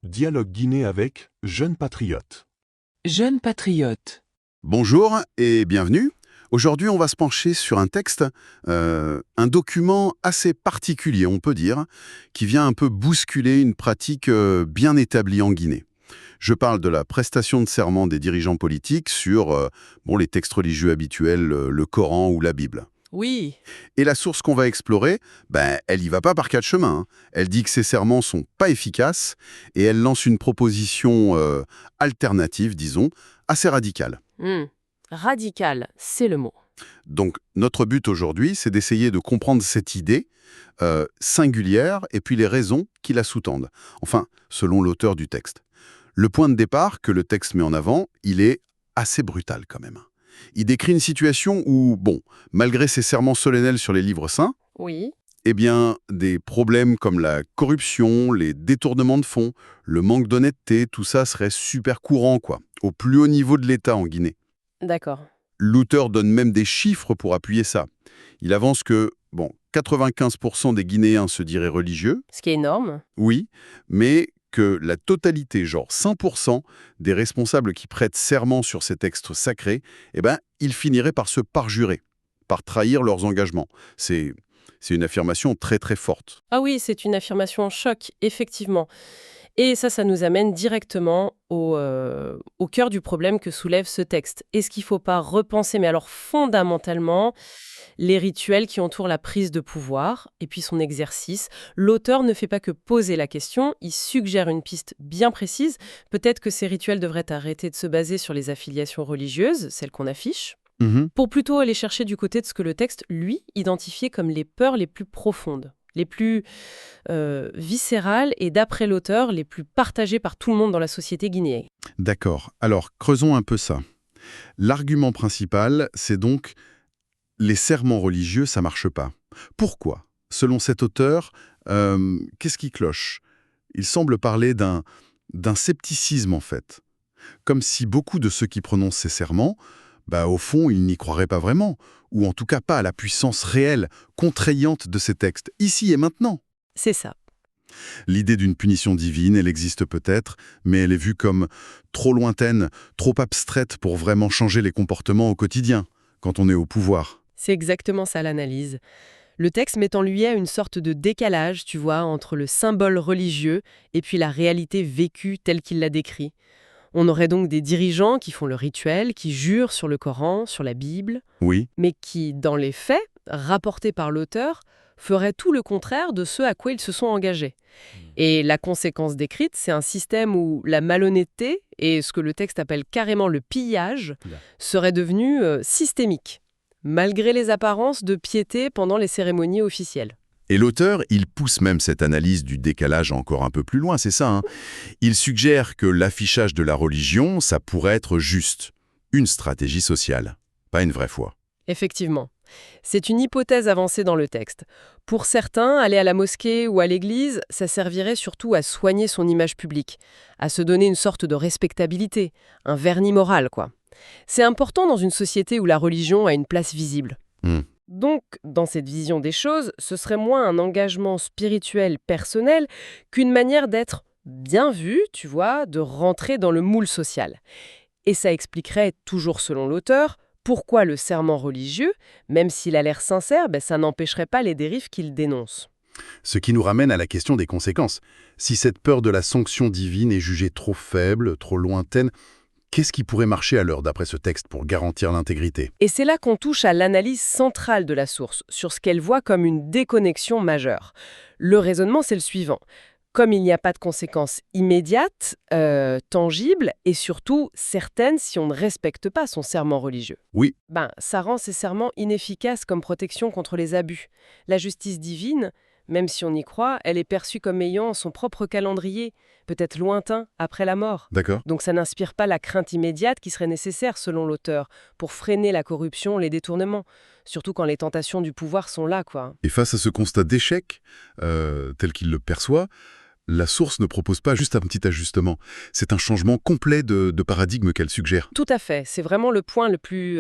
Dialogue Guinée avec Jeunes Patriotes. Jeunes patriotes. Bonjour et bienvenue. Aujourd'hui, on va se pencher sur un texte, un document assez particulier, on peut dire, qui vient un peu bousculer une pratique bien établie en Guinée. Je parle de la prestation de serment des dirigeants politiques sur les textes religieux habituels, le Coran ou la Bible. Oui, Et la source qu'on va explorer, elle y va pas par quatre chemins, hein. Elle dit que ces serments sont pas efficaces et elle lance une proposition alternative, disons, assez radicale. radical, c'est le mot. Donc, notre but aujourd'hui, c'est d'essayer de comprendre cette idée singulière et puis les raisons qui la sous-tendent. Enfin, selon l'auteur du texte. Le point de départ que le texte met en avant, il est assez brutal quand même. Il décrit une situation où, malgré ses serments solennels sur les livres saints, Oui, des problèmes comme la corruption, les détournements de fonds, le manque d'honnêteté, tout ça serait super courant, au plus haut niveau de l'État en Guinée. d'accord. L'auteur donne même des chiffres pour appuyer ça. Il avance que, 95% des Guinéens se diraient religieux, Ce qui est énorme. oui, mais que la totalité, genre 100% des responsables qui prêtent serment sur ces textes sacrés, ils finiraient par se parjurer, par trahir leurs engagements. C'est une affirmation très très forte. Ah oui, c'est une affirmation en choc, effectivement. Et ça nous amène directement au cœur du problème que soulève ce texte. Est-ce qu'il ne faut pas repenser, mais alors fondamentalement, les rituels qui entourent la prise de pouvoir et puis son exercice? L'auteur ne fait pas que poser la question, il suggère une piste bien précise. Peut-être que ces rituels devraient arrêter de se baser sur les affiliations religieuses, celles qu'on affiche, pour plutôt aller chercher du côté de ce que le texte, lui, identifiait comme les peurs les plus profondes, les plus viscérales et, d'après l'auteur, les plus partagées par tout le monde dans la société guinéenne. D'accord. Alors, creusons un peu ça. L'argument principal, c'est donc les serments religieux, ça marche pas. Pourquoi? Selon cet auteur, qu'est-ce qui cloche? Il semble parler d'un scepticisme, en fait. Comme si beaucoup de ceux qui prononcent ces serments, au fond, ils n'y croiraient pas vraiment, ou en tout cas pas à la puissance réelle, contraignante de ces textes, ici et maintenant. C'est ça. L'idée d'une punition divine, elle existe peut-être, mais elle est vue comme trop lointaine, trop abstraite pour vraiment changer les comportements au quotidien, quand on est au pouvoir. C'est exactement ça l'analyse. Le texte met en lumière une sorte de décalage, tu vois, entre le symbole religieux et puis la réalité vécue telle qu'il l'a décrit. On aurait donc des dirigeants qui font le rituel, qui jurent sur le Coran, sur la Bible, Oui, mais qui, dans les faits, rapportés par l'auteur, feraient tout le contraire de ce à quoi ils se sont engagés. Et la conséquence décrite, c'est un système où la malhonnêteté et ce que le texte appelle carrément le pillage seraient devenus systémiques, malgré les apparences de piété pendant les cérémonies officielles. et l'auteur, il pousse même cette analyse du décalage encore un peu plus loin, c'est ça, hein. Il suggère que l'affichage de la religion, ça pourrait être juste une stratégie sociale, pas une vraie foi. Effectivement. C'est une hypothèse avancée dans le texte. Pour certains, aller à la mosquée ou à l'église, ça servirait surtout à soigner son image publique, à se donner une sorte de respectabilité, un vernis moral, quoi. C'est important dans une société où la religion a une place visible. Hmm. Donc, dans cette vision des choses, ce serait moins un engagement spirituel personnel qu'une manière d'être bien vu, tu vois, de rentrer dans le moule social. Et ça expliquerait, toujours selon l'auteur, pourquoi le serment religieux, même s'il a l'air sincère, ça n'empêcherait pas les dérives qu'il dénonce. Ce qui nous ramène à la question des conséquences. Si cette peur de la sanction divine est jugée trop faible, trop lointaine, qu'est-ce qui pourrait marcher alors d'après ce texte pour garantir l'intégrité? Et c'est là qu'on touche à l'analyse centrale de la source, sur ce qu'elle voit comme une déconnexion majeure. Le raisonnement, c'est le suivant. Comme il n'y a pas de conséquences immédiates, tangibles, et surtout certaines si on ne respecte pas son serment religieux. Oui, Ça rend ces serments inefficaces comme protection contre les abus. La justice divine, même si on y croit, elle est perçue comme ayant son propre calendrier, peut-être lointain, après la mort. d'accord. Donc ça n'inspire pas la crainte immédiate qui serait nécessaire, selon l'auteur, pour freiner la corruption, les détournements. Surtout quand les tentations du pouvoir sont là, quoi. Et face à ce constat d'échec, tel qu'il le perçoit, la source ne propose pas juste un petit ajustement. C'est un changement complet de paradigme qu'elle suggère. Tout à fait, c'est vraiment le point le plus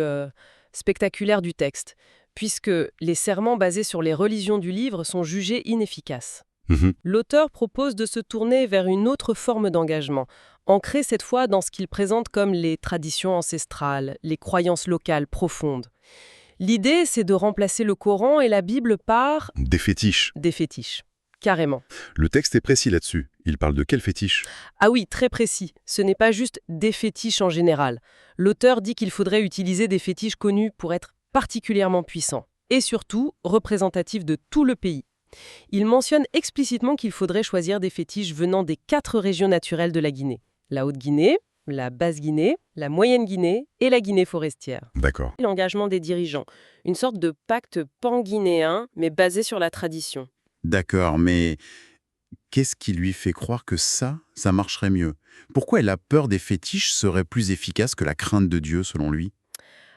spectaculaire du texte, puisque les serments basés sur les religions du livre sont jugés inefficaces. Mhm. L'auteur propose de se tourner vers une autre forme d'engagement, ancrée cette fois dans ce qu'il présente comme les traditions ancestrales, les croyances locales profondes. L'idée, c'est de remplacer le Coran et la Bible par Des fétiches. des fétiches. Carrément. Le texte est précis là-dessus. Il parle de quel fétiche? Ah oui, très précis. Ce n'est pas juste des fétiches en général. L'auteur dit qu'il faudrait utiliser des fétiches connus pour être particulièrement puissants, et surtout représentatifs de tout le pays. Il mentionne explicitement qu'il faudrait choisir des fétiches venant des 4 régions naturelles de la Guinée. La Haute-Guinée, la Basse-Guinée, la Moyenne-Guinée et la Guinée forestière. D'accord. L'engagement des dirigeants, une sorte de pacte pan-guinéen, mais basé sur la tradition. D'accord, mais qu'est-ce qui lui fait croire que ça marcherait mieux? Pourquoi la peur des fétiches serait plus efficace que la crainte de Dieu, selon lui?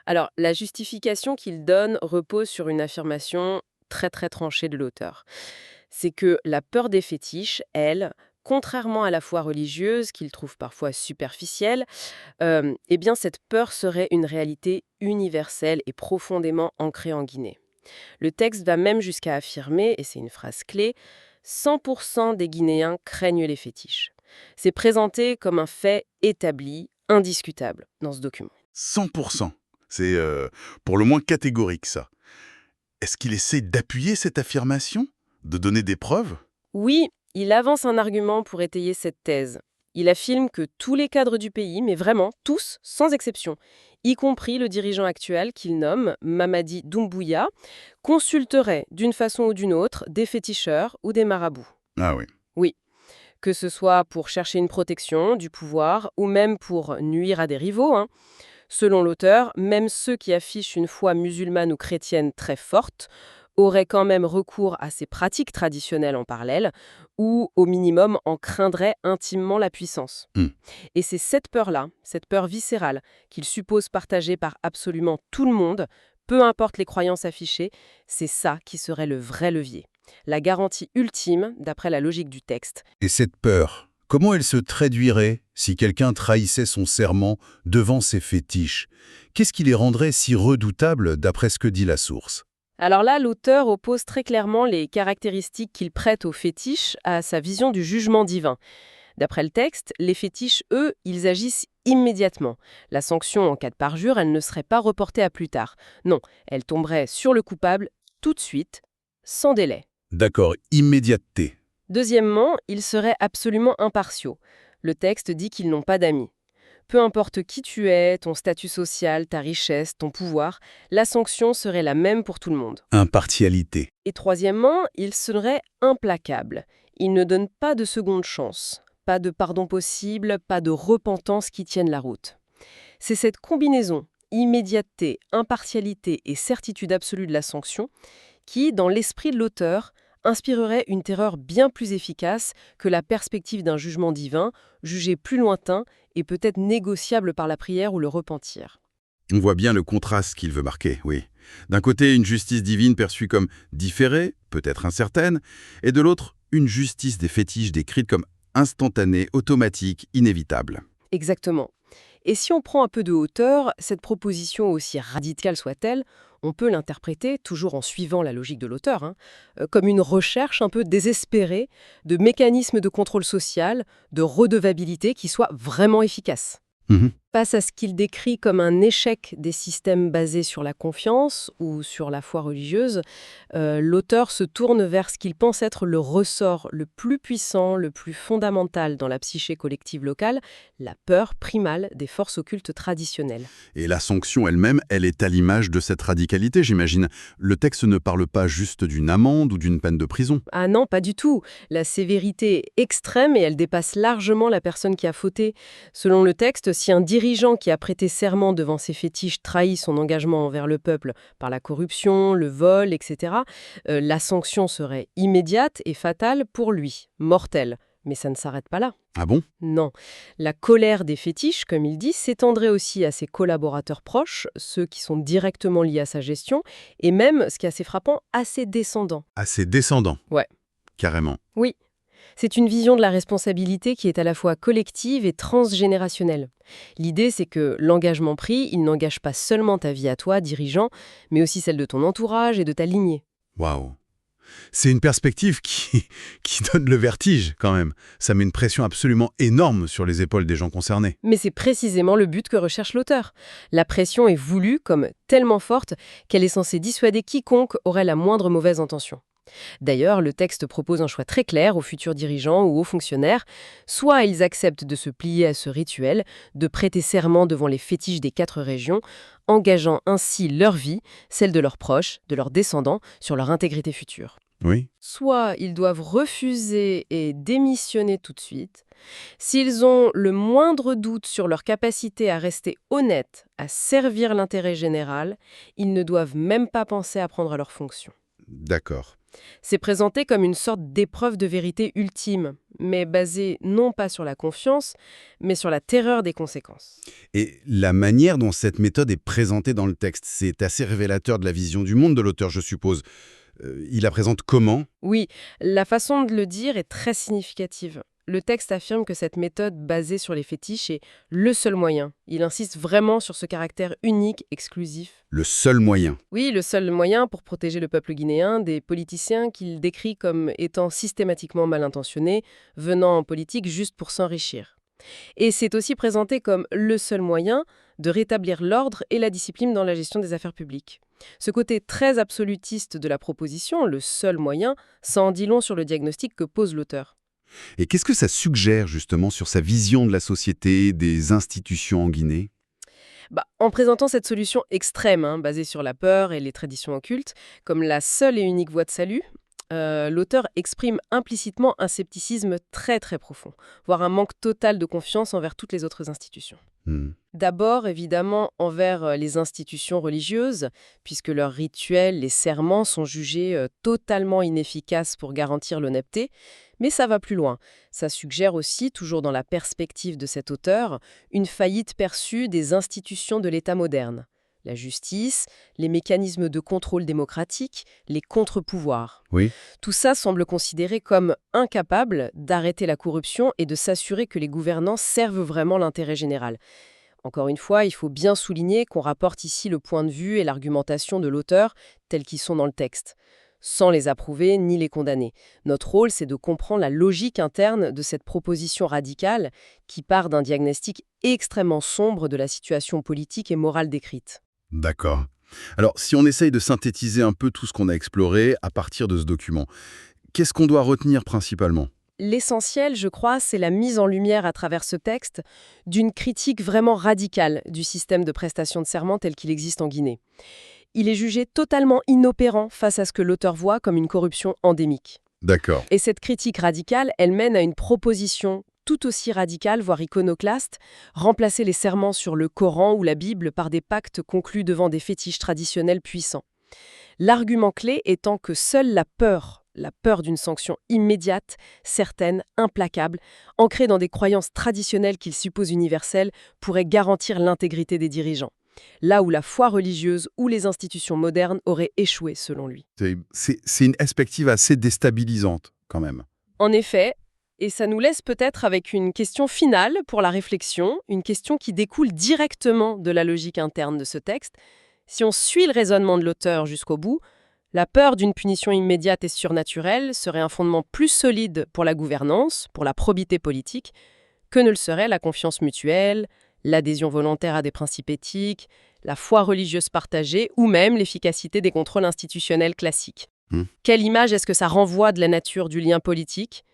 Alors, la justification qu'il donne repose sur une affirmation très très tranchée de l'auteur. C'est que la peur des fétiches, elle, contrairement à la foi religieuse, qu'il trouve parfois superficielle, eh bien cette peur serait une réalité universelle et profondément ancrée en Guinée. Le texte va même jusqu'à affirmer, et c'est une phrase clé, 100% des Guinéens craignent les fétiches. C'est présenté comme un fait établi, indiscutable, dans ce document. 100%. C'est pour le moins catégorique, ça. Est-ce qu'il essaie d'appuyer cette affirmation? De donner des preuves? Oui, il avance un argument pour étayer cette thèse. Il affirme que tous les cadres du pays, mais vraiment tous, sans exception, y compris le dirigeant actuel qu'il nomme Mamadi Doumbouya, consulteraient d'une façon ou d'une autre des féticheurs ou des marabouts. Ah oui. Oui, que ce soit pour chercher une protection, du pouvoir, ou même pour nuire à des rivaux, hein. Selon l'auteur, même ceux qui affichent une foi musulmane ou chrétienne très forte auraient quand même recours à ces pratiques traditionnelles en parallèle, ou au minimum en craindraient intimement la puissance. Hmm. Et c'est cette peur-là, cette peur viscérale, qu'il suppose partagée par absolument tout le monde, peu importe les croyances affichées, c'est ça qui serait le vrai levier. La garantie ultime, d'après la logique du texte. Et cette peur, comment elle se traduirait si quelqu'un trahissait son serment devant ses fétiches? Qu'est-ce qui les rendrait si redoutables d'après ce que dit la source? Alors là, l'auteur oppose très clairement les caractéristiques qu'il prête aux fétiches à sa vision du jugement divin. D'après le texte, les fétiches, eux, ils agissent immédiatement. La sanction en cas de parjure, elle ne serait pas reportée à plus tard. Non, elle tomberait sur le coupable tout de suite, sans délai. D'accord, immédiateté. Deuxièmement, ils seraient absolument impartiaux. Le texte dit qu'ils n'ont pas d'amis. Peu importe qui tu es, ton statut social, ta richesse, ton pouvoir, la sanction serait la même pour tout le monde. Impartialité. Et troisièmement, ils seraient implacables. Ils ne donnent pas de seconde chance, pas de pardon possible, pas de repentance qui tienne la route. C'est cette combinaison, immédiateté, impartialité et certitude absolue de la sanction, qui, dans l'esprit de l'auteur, inspirerait une terreur bien plus efficace que la perspective d'un jugement divin, jugé plus lointain et peut-être négociable par la prière ou le repentir. On voit bien le contraste qu'il veut marquer, oui. D'un côté, une justice divine perçue comme différée, peut-être incertaine, et de l'autre, une justice des fétiches décrite comme instantanée, automatique, inévitable. Exactement. Et si on prend un peu de hauteur, cette proposition, aussi radicale soit-elle, on peut l'interpréter, toujours en suivant la logique de l'auteur, comme une recherche un peu désespérée de mécanismes de contrôle social, de redevabilité qui soient vraiment efficaces. Mhm. Face à ce qu'il décrit comme un échec des systèmes basés sur la confiance ou sur la foi religieuse, l'auteur se tourne vers ce qu'il pense être le ressort le plus puissant, le plus fondamental dans la psyché collective locale, la peur primale des forces occultes traditionnelles. Et la sanction elle-même, elle est à l'image de cette radicalité, j'imagine. Le texte ne parle pas juste d'une amende ou d'une peine de prison. Ah non, pas du tout. La sévérité est extrême et elle dépasse largement la personne qui a fauté. Selon le texte, si un dirigeant qui a prêté serment devant ses fétiches trahit son engagement envers le peuple par la corruption, le vol, etc., la sanction serait immédiate et fatale pour lui, mortelle. Mais ça ne s'arrête pas là. Ah bon? Non. La colère des fétiches, comme il dit, s'étendrait aussi à ses collaborateurs proches, ceux qui sont directement liés à sa gestion, et même, ce qui est assez frappant, à ses descendants. À ses descendants? Ouais. Carrément. Oui. C'est une vision de la responsabilité qui est à la fois collective et transgénérationnelle. L'idée, c'est que l'engagement pris, il n'engage pas seulement ta vie à toi, dirigeant, mais aussi celle de ton entourage et de ta lignée. Waouh. C'est une perspective qui donne le vertige, quand même. Ça met une pression absolument énorme sur les épaules des gens concernés. Mais c'est précisément le but que recherche l'auteur. La pression est voulue comme tellement forte qu'elle est censée dissuader quiconque aurait la moindre mauvaise intention. D'ailleurs, le texte propose un choix très clair aux futurs dirigeants ou aux fonctionnaires. Soit ils acceptent de se plier à ce rituel, de prêter serment devant les fétiches des 4 régions, engageant ainsi leur vie, celle de leurs proches, de leurs descendants, sur leur intégrité future. Oui. Soit ils doivent refuser et démissionner tout de suite. S'ils ont le moindre doute sur leur capacité à rester honnêtes, à servir l'intérêt général, ils ne doivent même pas penser à prendre leurs fonctions. D'accord. C'est présenté comme une sorte d'épreuve de vérité ultime, mais basée non pas sur la confiance, mais sur la terreur des conséquences. Et la manière dont cette méthode est présentée dans le texte, c'est assez révélateur de la vision du monde de l'auteur, je suppose. Il la présente comment? Oui, la façon de le dire est très significative. Le texte affirme que cette méthode basée sur les fétiches est le seul moyen. Il insiste vraiment sur ce caractère unique, exclusif. Le seul moyen. Oui, le seul moyen pour protéger le peuple guinéen des politiciens qu'il décrit comme étant systématiquement mal intentionnés, venant en politique juste pour s'enrichir. Et c'est aussi présenté comme le seul moyen de rétablir l'ordre et la discipline dans la gestion des affaires publiques. Ce côté très absolutiste de la proposition, le seul moyen, ça en dit long sur le diagnostic que pose l'auteur. Et qu'est-ce que ça suggère justement sur sa vision de la société, des institutions en Guinée? En présentant cette solution extrême, basée sur la peur et les traditions occultes, comme la seule et unique voie de salut, l'auteur exprime implicitement un scepticisme très très profond, voire un manque total de confiance envers toutes les autres institutions. D'abord, évidemment, envers les institutions religieuses, puisque leurs rituels, les serments sont jugés totalement inefficaces pour garantir l'honnêteté. Mais ça va plus loin. Ça suggère aussi, toujours dans la perspective de cet auteur, une faillite perçue des institutions de l'État moderne. La justice, les mécanismes de contrôle démocratique, les contre-pouvoirs. Oui. Tout ça semble considéré comme incapable d'arrêter la corruption et de s'assurer que les gouvernants servent vraiment l'intérêt général. Encore une fois, il faut bien souligner qu'on rapporte ici le point de vue et l'argumentation de l'auteur tels qu'ils sont dans le texte, sans les approuver ni les condamner. Notre rôle, c'est de comprendre la logique interne de cette proposition radicale qui part d'un diagnostic extrêmement sombre de la situation politique et morale décrite. D'accord. Alors, si on essaye de synthétiser un peu tout ce qu'on a exploré à partir de ce document, qu'est-ce qu'on doit retenir principalement? L'essentiel, je crois, c'est la mise en lumière à travers ce texte d'une critique vraiment radicale du système de prestation de serment tel qu'il existe en Guinée. Il est jugé totalement inopérant face à ce que l'auteur voit comme une corruption endémique. D'accord. Et cette critique radicale, elle mène à une proposition tout aussi radicale, voire iconoclaste, remplacer les serments sur le Coran ou la Bible par des pactes conclus devant des fétiches traditionnels puissants. L'argument clé étant que seule la peur d'une sanction immédiate, certaine, implacable, ancrée dans des croyances traditionnelles qu'il suppose universelles, pourrait garantir l'intégrité des dirigeants. Là où la foi religieuse ou les institutions modernes auraient échoué, selon lui. C'est une perspective assez déstabilisante, quand même. En effet, et ça nous laisse peut-être avec une question finale pour la réflexion, une question qui découle directement de la logique interne de ce texte. Si on suit le raisonnement de l'auteur jusqu'au bout, la peur d'une punition immédiate et surnaturelle serait un fondement plus solide pour la gouvernance, pour la probité politique, que ne le serait la confiance mutuelle, l'adhésion volontaire à des principes éthiques, la foi religieuse partagée ou même l'efficacité des contrôles institutionnels classiques. Quelle image est-ce que ça renvoie de la nature du lien politique,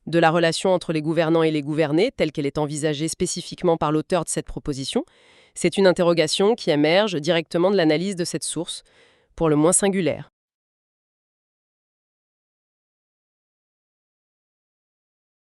de la relation entre les gouvernants et les gouvernés, telle qu'elle est envisagée spécifiquement par l'auteur de cette proposition? C'est une interrogation qui émerge directement de l'analyse de cette source, pour le moins singulière.